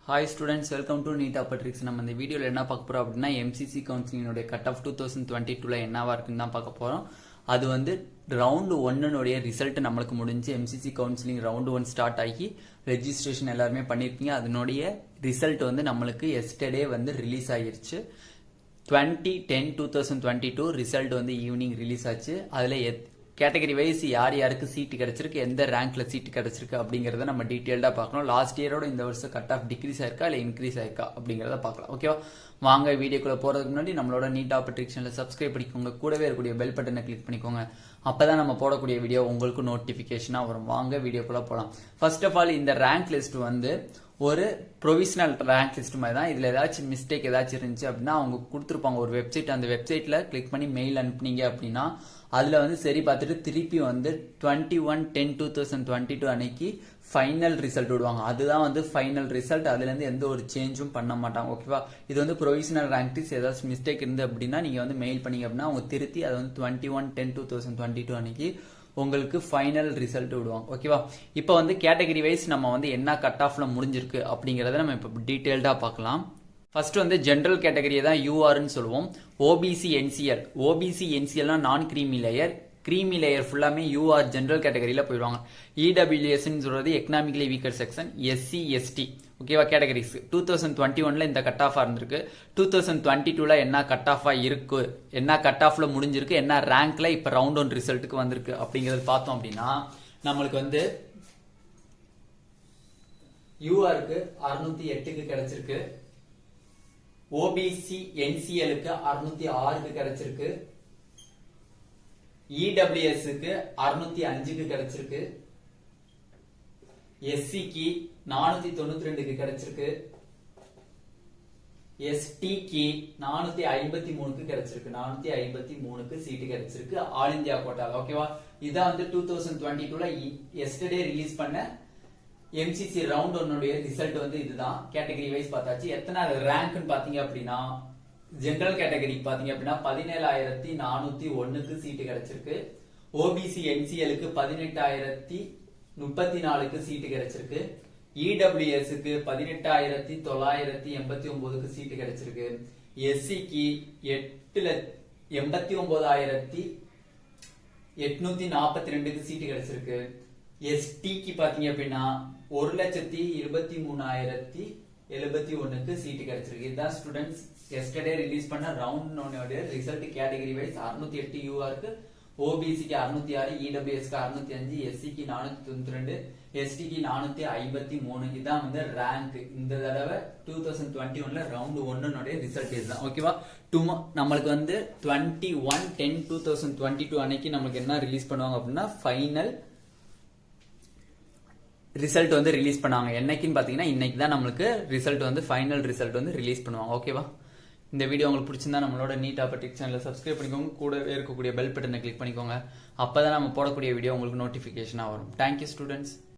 Hi students, welcome to Neet Tricks. நம்ம இந்த வீடியோல என்ன பார்க்க போறோம் அப்படினா MCC கவுன்சிலிங் உடைய கட் ஆஃப் 2022 ல என்னவா இருக்குன்னு தான் பார்க்க போறோம். அது வந்து ரவுண்ட் 1 உடைய ரிசல்ட் நமக்கு முடிஞ்சு MCC கவுன்சிலிங் ரவுண்ட் 1 ஸ்டார்ட் ஆகி ரெஜிஸ்ட்ரேஷன் எல்லாரும் பண்ணிருப்பீங்க. அதனுடைய ரிசல்ட் வந்து நமக்கு எஸ்டர்டே வந்து ரிலீஸ் ஆயிருச்சு. 20/10/2022 ரிசல்ட் வந்து ஈவினிங் ரிலீஸ் ஆச்சு. அதுல கேட்டகரி வைஸ் யார் யாருக்கு சீட் கிடைச்சிருக்கு, எந்த ரேங்க்ல சீட் கிடைச்சிருக்கு அப்படிங்கறத நம்ம டீடைல்டா பார்க்கணும். லாஸ்ட் இயரோட இந்த வருஷம் கட் ஆஃப் டிக்ரீஸ் ஆயிருக்கா இல்ல இன்க்ரீஸ் ஆயிருக்கா அப்படிங்கறத பார்க்கலாம். ஓகேவா, வாங்க வீடியோக்குள்ள போறதுக்கு முன்னாடி நம்மளோட நீட் ட்ரிக்ஸ் சேனலை சப்ஸ்கிரைப் பண்ணிக்கோங்க. கூடவே இருக்கக்கூடிய பெல் பட்டனை கிளிக் பண்ணிக்கோங்க. அப்பதான் நம்ம போடக்கூடிய வீடியோ உங்களுக்கு நோட்டிபிகேஷனா வரும். வாங்க வீடியோக்குள்ள போலாம். ஃபர்ஸ்ட் ஆஃப் ஆல் இந்த ரேங்க் லிஸ்ட் வந்து ஒரு ப்ரொவிஷனல் ரேங்க் லிஸ்ட் மாதிரி தான். இதுல ஏதாச்சும் மிஸ்டேக் ஏதாச்சும் இருந்துச்சு அப்படின்னா அவங்க கொடுத்துருப்பாங்க ஒரு வெப்சைட். அந்த வெப்சைட்ல கிளிக் பண்ணி மெயில் அனுப்புனீங்க அப்படின்னா அதுல வந்து சரி பார்த்துட்டு திருப்பி வந்து 21/10/2022 அன்னைக்கு ஃபைனல் ரிசல்ட் விடுவாங்க. அதுதான் வந்து ஃபைனல் ரிசல்ட். அதுல இருந்து எந்த ஒரு சேஞ்சும் பண்ண மாட்டாங்க. ஓகேவா, இது வந்து ப்ரொவிஷனல் ரேங்க் லிஸ்ட். ஏதாச்சும் மிஸ்டேக் இருந்து அப்படின்னா நீங்க வந்து மெயில் பண்ணீங்க அப்படின்னா அவங்க திருத்தி அதை வந்து 21/10/2022 அன்னைக்கு உங்களுக்கு ஃபைனல் ரிசல்ட் விடுவாங்க. ஓகேவா, இப்போ வந்து கேட்டகரி வைஸ் நம்ம வந்து என்ன கட் ஆஃப்ல முடிஞ்சிருக்கு அப்படிங்கறத நம்ம இப்போ டீடைல்டா பார்க்கலாம். ஃபர்ஸ்ட் வந்து ஜெனரல் கேட்டகரியை தான் யூஆர்னு சொல்லுவோம். ஓபிசி என்சிஎல், ஓபிசி என்சிஎல்னா non creamy layer, creamy layer ஃபுல்லாமே யூஆர் ஜெனரல் கேட்டகரியில போயிடுவாங்க. இடபிள்யூஎஸ் சொல்றது economically weaker section, SC ST. ஓகேவா, கேட்டகரிஸ் 2021ல இந்த கட் ஆஃபா இருந்திருக்கு. 2022ல என்ன கட் ஆஃபா இருக்கு, என்ன கட் ஆஃப்ல முடிஞ்சிருக்கு, என்ன ரேங்க்ல இப்ப ரவுண்ட் 1 ரிசல்ட்டுக்கு வந்திருக்கு அப்படிங்கறது பார்த்தோம் அப்படின்னா நம்மளுக்கு வந்து யூஆருக்கு 608க்கு கிடைச்சிருக்கு, ஓபிசி என்சிஎலுக்கு 606க்கு கிடைச்சிருக்கு, இடபிள்யூஎஸ்க்கு 605க்கு கிடைச்சிருக்கு, எஸ்சிக்கு 492க்கு கிடைச்சிருக்கு, எஸ்டிக்கு 453க்கு கிடைச்சிருக்கு. 453க்கு சீட்டு கிடைச்சிருக்கு ஆல் இந்தியா கோட்டால. ஓகேவா, இதான் வந்து 2022ல எஸ்டர்டே ரிலீஸ் பண்ண MCC ரவுண்ட் 1 உடைய ரிசல்ட் வந்து இதுதான். கேட்டகரி வைஸ் பார்த்தாச்சு. எத்தனை ரேங்க்னு பாத்தீங்க அப்படின்னா ஜெனரல் கேட்டகரி பாத்தீங்க அப்படின்னா 17,401க்கு சீட்டு கிடைச்சிருக்கு. ஓபிசி என்சிஎலுக்கு 18,034க்கு சீட்டு கிடைச்சிருக்கு. இடபிள்யூஎஸ்க்கு 18,989க்கு சீட்டு கிடைச்சிருக்கு. எஸ்சிக்கு 89,842க்கு சீட்டு கிடைச்சிருக்கு. எஸ்டிக்கு பாத்தீங்க அப்படின்னா 1,23,071க்கு சீட்டு கிடைச்சிருக்கு. இதுதான் ஸ்டூடெண்ட்ஸ் எஸ்டர்டே ரிலீஸ் பண்ண ரவுண்ட் 1 ரிசல்ட். கேட்டகரி வைஸ் 608 யூஆருக்கு, ஓபிசிக்கு 606, இடபிள்யூஎஸ்க்கு 605, எஸ்சிக்கு 492, எஸ்டிக்கு 453. இதான் வந்து ரேங்க் இந்த தடவை 2021ல ரவுண்ட் 1 ரிசல்ட் இதுதான். ஓகேவா, நம்மளுக்கு வந்து 21/10/2022 அன்னைக்கு நமக்கு என்ன ரிலீஸ் பண்ணுவாங்க அப்படின்னா ஃபைனல் ரிசல்ட் வந்து ரிலீஸ் பண்ணுவாங்க. என்னைக்குன்னு பாத்தீங்கன்னா இன்னைக்கு தான் நம்மளுக்கு ரிசல்ட் வந்து ஃபைனல் ரிசல்ட் வந்து ரிலீஸ் பண்ணுவாங்க. ஓகேவா, இந்த வீடியோ உங்களுக்கு பிடிச்சிருந்தா நம்மளோட நீட் ட்ரிக்ஸ் சேனலை சப்ஸ்கிரைப் பண்ணிக்கோங்க. கூடவே இருக்கக்கூடிய பெல் பட்டனை கிளிக் பண்ணிக்கோங்க. அப்பதான் நம்ம போடக்கூடிய வீடியோ உங்களுக்கு நோட்டிபிகேஷனா வரும். Thank you students.